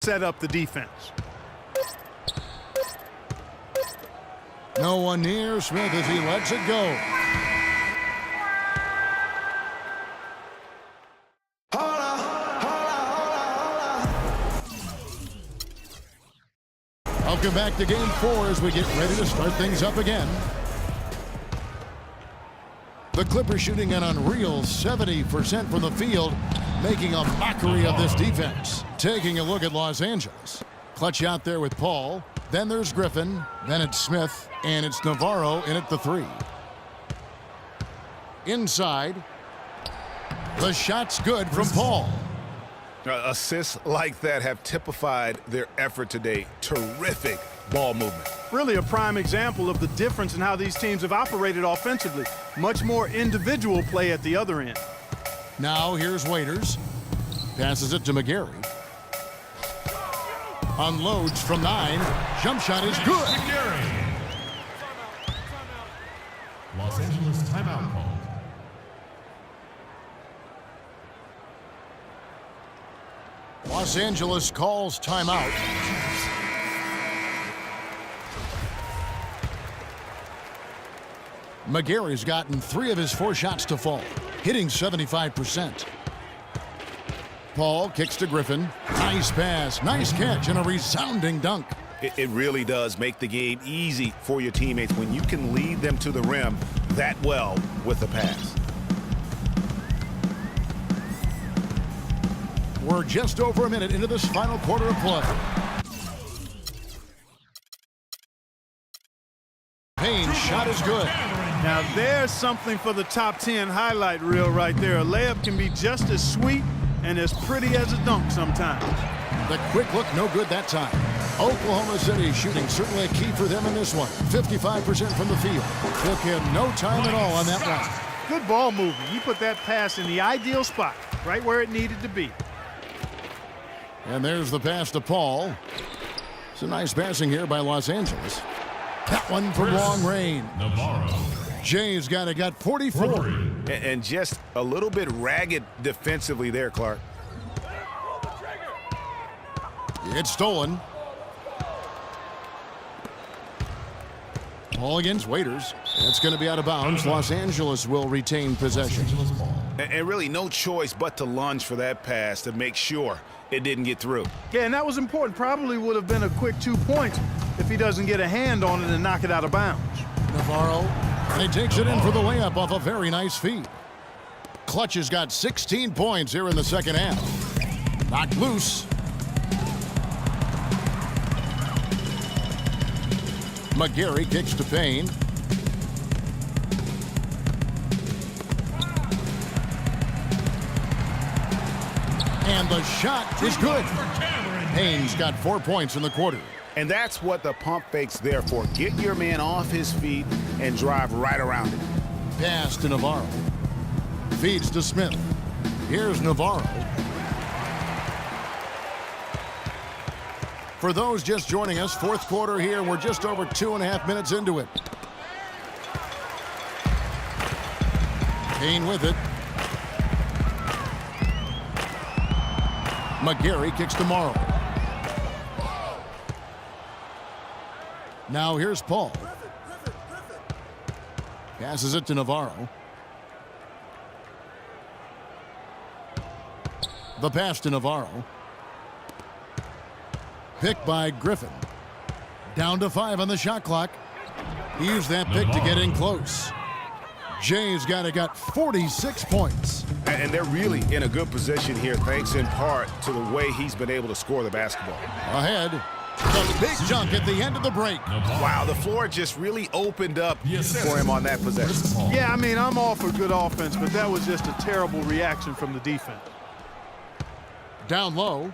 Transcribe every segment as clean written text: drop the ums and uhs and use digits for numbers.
set up the defense. No one near Smith as he lets it go. Welcome back to Game 4 as we get ready to start things up again. The Clippers shooting an unreal 70% from the field, making a mockery of this defense. Taking a look at Los Angeles. Clutch out there with Paul. Then there's Griffin. Then it's Smith. And it's Navarro in at the 3. Inside. The shot's good from Paul. Assists like that have typified their effort today. Terrific ball movement. Really a prime example of the difference in how these teams have operated offensively. Much more individual play at the other end. Now here's Waiters. Passes it to McGarry. Unloads from 9. Jump shot is good. McGarry. Los Angeles timeout called. Los Angeles calls timeout. McGarry's gotten 3 of his 4 shots to fall, hitting 75%. Paul kicks to Griffin. Nice pass, nice catch, and a resounding dunk. It really does make the game easy for your teammates when you can lead them to the rim that well with the pass. We're just over a minute into this final quarter of play. Payne's shot is good. Now there's something for the top 10 highlight reel right there. A layup can be just as sweet and as pretty as a dunk sometimes. The quick look, no good that time. Oklahoma City shooting certainly a key for them in this one. 55% from the field. Took him no time at all on that one. Good ball movement. He put that pass in the ideal spot, right where it needed to be. And there's the pass to Paul. It's a nice passing here by Los Angeles. That one from long range. Navarro. Jay's got 44. And just a little bit ragged defensively there, Clark. It's stolen. Ball against Waiters. That's going to be out of bounds. Los Angeles will retain possession. And really no choice but to lunge for that pass to make sure it didn't get through. Yeah, and that was important. Probably would have been a quick 2 points if he doesn't get a hand on it and knock it out of bounds. Navarro, and he takes it in for the layup off a very nice feed. Clutch has got 16 points here in the second half. Knocked loose. McGarry kicks to Payne. And the shot is good. Payne's got 4 points in the quarter. And that's what the pump fake's there for. Get your man off his feet and drive right around it. Pass to Navarro. Feeds to Smith. Here's Navarro. For those just joining us, fourth quarter here. We're just over 2.5 minutes into it. Payne with it. McGarry kicks to Morrow. Now here's Paul. Passes it to Navarro. The pass to Navarro. Pick by Griffin. Down to 5 on the shot clock. He used that pick to get in close. Jay's got 46 points. And they're really in a good position here, thanks in part to the way he's been able to score the basketball. Ahead. The big junk at the end of the break. Wow, the floor just really opened up for him on that possession. Yeah, I mean, I'm all for good offense, but that was just a terrible reaction from the defense. Down low.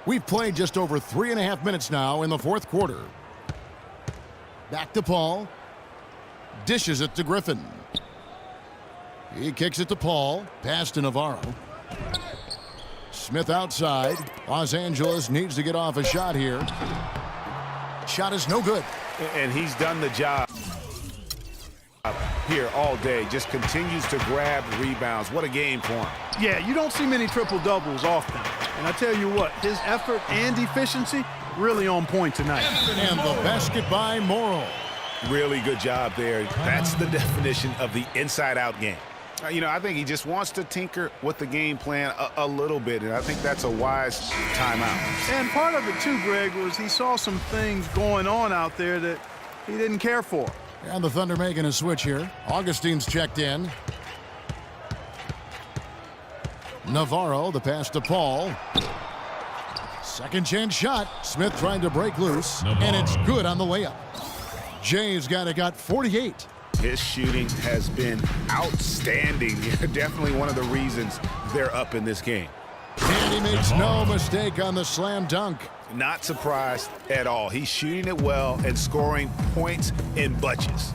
We've played just over 3.5 minutes now in the fourth quarter. Back to Paul. Dishes it to Griffin. He kicks it to Paul. Pass to Navarro. Smith outside. Los Angeles needs to get off a shot here. Shot is no good. And he's done the job. He here all day. Just continues to grab rebounds. What a game for him. Yeah, you don't see many triple-doubles often. And I tell you what, his effort and efficiency really on point tonight. And the basket by Morrow. Really good job there. That's the definition of the inside-out game. You know, I think he just wants to tinker with the game plan a little bit, and I think that's a wise timeout. And part of it, too, Greg, was he saw some things going on out there that he didn't care for. And the Thunder making a switch here. Augustine's checked in. Navarro, the pass to Paul. Second chance shot. Smith trying to break loose, and it's good on the layup. Jay's got 48. His shooting has been outstanding. Definitely one of the reasons they're up in this game. And he makes no mistake on the slam dunk. Not surprised at all. He's shooting it well and scoring points in bunches.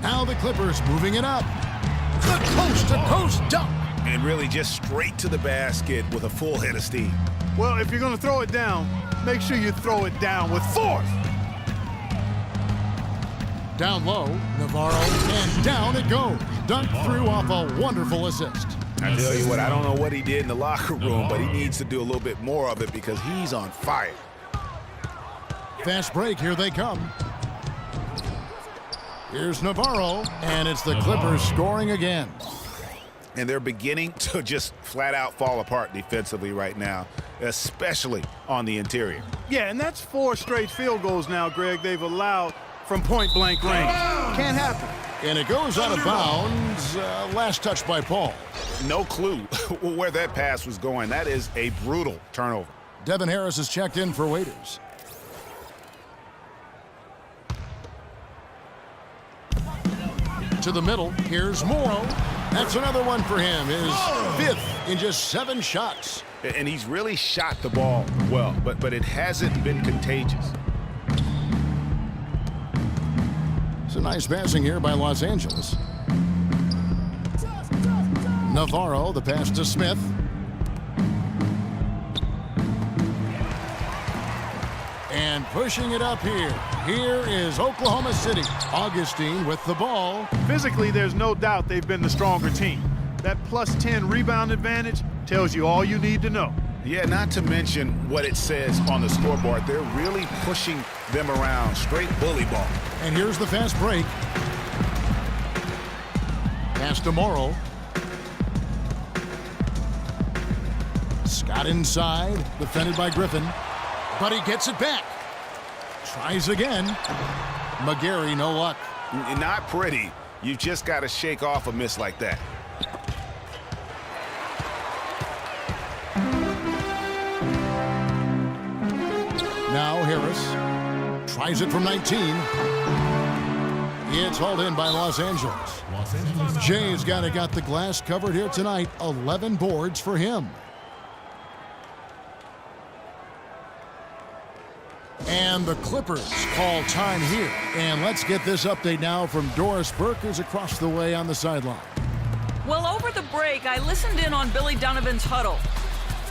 Now the Clippers moving it up. The coast-to-coast dunk. And really just straight to the basket with a full head of steam. Well, if you're going to throw it down, make sure you throw it down with force. Down low, Navarro, and down it goes. Dunk through off a wonderful assist. I tell you what, I don't know what he did in the locker room, but he needs to do a little bit more of it because he's on fire. Fast break, here they come. Here's Navarro, and it's the Clippers scoring again. And they're beginning to just flat out fall apart defensively right now, especially on the interior. Yeah, and that's 4 straight field goals now, Greg, they've allowed from point-blank range. Can't happen. And it goes out of bounds. Last touch by Paul. No clue where that pass was going. That is a brutal turnover. Devin Harris is checked in for Waiters. To the middle, here's Morrow. That's another one for him, his 5th in just 7 shots. And he's really shot the ball well, but it hasn't been contagious. It's a nice passing here by Los Angeles. Navarro, the pass to Smith. And pushing it up here. Here is Oklahoma City. Augustine with the ball. Physically, there's no doubt they've been the stronger team. That +10 rebound advantage tells you all you need to know. Yeah, not to mention what it says on the scoreboard. They're really pushing them around. Straight bully ball. And here's the fast break. Pass to Morrow. Scott inside, defended by Griffin. But he gets it back. Tries again. McGarry, no luck. Not pretty. You've just got to shake off a miss like that. Now Harris tries it from 19. It's hauled in by Los Angeles. Los Angeles. Jay's got the glass covered here tonight. 11 boards for him. And the Clippers call time here. And let's get this update now from Doris Burke, who's across the way on the sideline. Well, over the break, I listened in on Billy Donovan's huddle.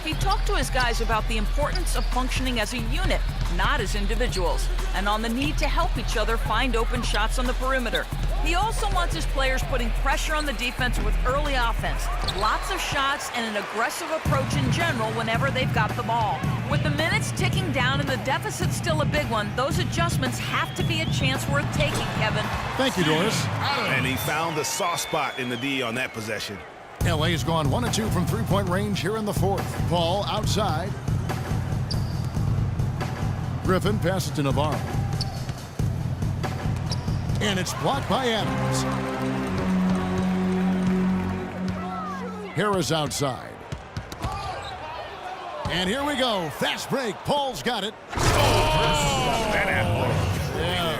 He talked to his guys about the importance of functioning as a unit, not as individuals, and on the need to help each other find open shots on the perimeter. He also wants his players putting pressure on the defense with early offense, lots of shots, and an aggressive approach in general whenever they've got the ball. With the minutes ticking down and the deficit still a big one, those adjustments have to be a chance worth taking, Kevin. Thank you, Doris. And he found the soft spot in the D on that possession. LA's gone 1 of 2 from three-point range here in the 4th. Paul outside. Griffin passes to Navarro. And it's blocked by Adams. Harris outside. And here we go. Fast break. Paul's got it. That athlete. Yeah.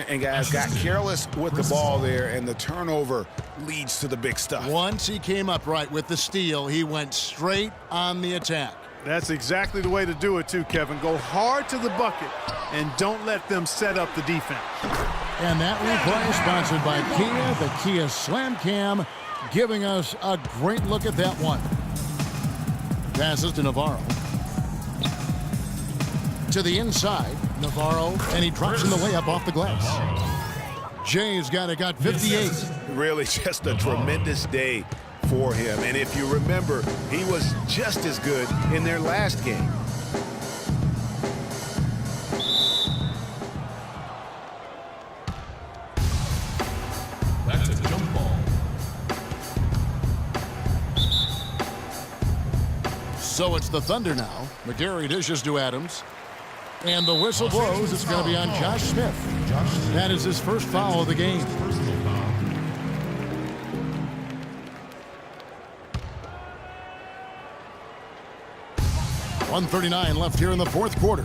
And guys got careless with the ball there, and the turnover leads to the big stuff. Once he came up right with the steal, he went straight on the attack. That's exactly the way to do it, too, Kevin. Go hard to the bucket and don't let them set up the defense. And that replay is sponsored by Kia, the Kia Slam Cam, giving us a great look at that one. Passes to Navarro. To the inside. Navarro, and he drops in the layup off the glass. Jay's got 58. Really just a tremendous day for him. And if you remember, he was just as good in their last game. That's a jump ball. So it's the Thunder now. McGarry dishes to Adams. And the whistle blows. It's going to be on Josh Smith. That is his first foul of the game. Personal foul. .139 left here in the fourth quarter.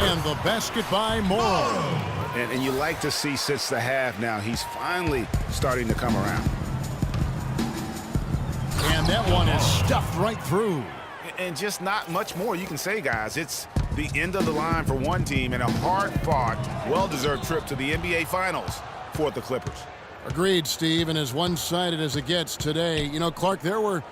And the basket by Morrow. And you like to see since the half now, he's finally starting to come around. And that one is stuffed right through. And just not much more you can say, guys. It's the end of the line for one team and a hard-fought, well-deserved trip to the NBA Finals for the Clippers. Agreed, Steve, and as one-sided as it gets today. You know, Clark, there were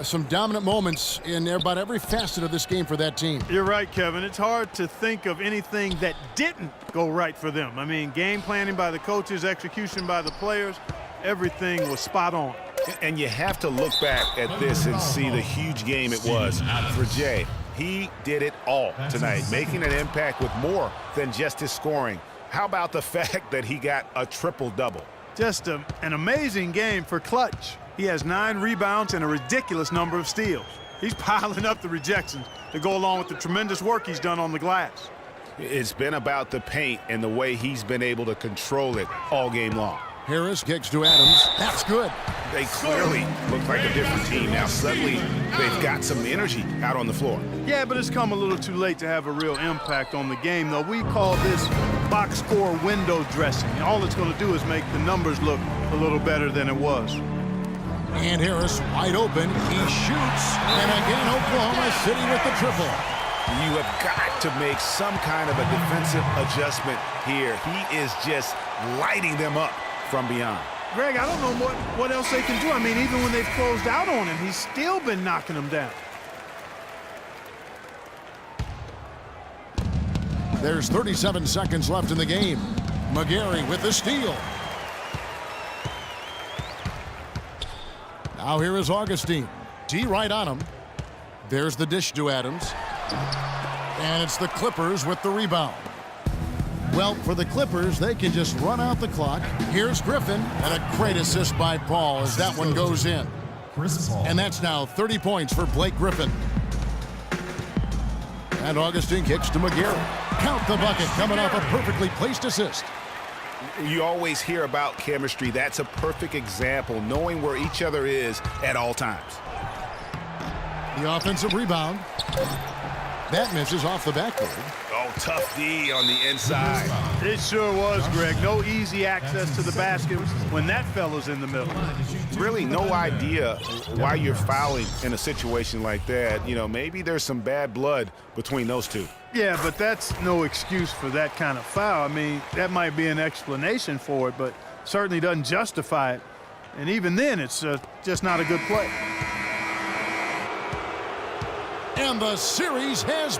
some dominant moments in about every facet of this game for that team. You're right, Kevin. It's hard to think of anything that didn't go right for them. I mean, game planning by the coaches, execution by the players, everything was spot on. And you have to look back at this and see the huge game it was for Jay. He did it all tonight, making an impact with more than just his scoring. How about the fact that he got a triple-double? Just an amazing game for Clutch. He has 9 rebounds and a ridiculous number of steals. He's piling up the rejections to go along with the tremendous work he's done on the glass. It's been about the paint and the way he's been able to control it all game long. Harris kicks to Adams. That's good. They clearly look like a different team. Now suddenly they've got some energy out on the floor. Yeah, but it's come a little too late to have a real impact on the game, though. We call this box score window dressing. All it's going to do is make the numbers look a little better than it was. And Harris wide open. He shoots. And again, Oklahoma City with the triple. You have got to make some kind of a defensive adjustment here. He is just lighting them up from beyond. Greg, I don't know what else they can do. I mean, even when they've closed out on him, he's still been knocking them down. There's 37 seconds left in the game. McGarry with the steal. Now here is Augustine. D right on him. There's the dish to Adams. And it's the Clippers with the rebound. Well, for the Clippers, they can just run out the clock. Here's Griffin, and a great assist by Paul as that one goes in. Chris Paul. And that's now 30 points for Blake Griffin. And Augustine kicks to McGarry. Count the bucket, coming off a perfectly placed assist. You always hear about chemistry. That's a perfect example, knowing where each other is at all times. The offensive rebound. That misses off the backboard. Oh, tough D on the inside. It sure was, Greg. No easy access to the basket when that fella's in the middle. Really no idea why you're fouling in a situation like that. You know, maybe there's some bad blood between those two. Yeah, but that's no excuse for that kind of foul. I mean, that might be an explanation for it, but certainly doesn't justify it. And even then, it's just not a good play. And the series has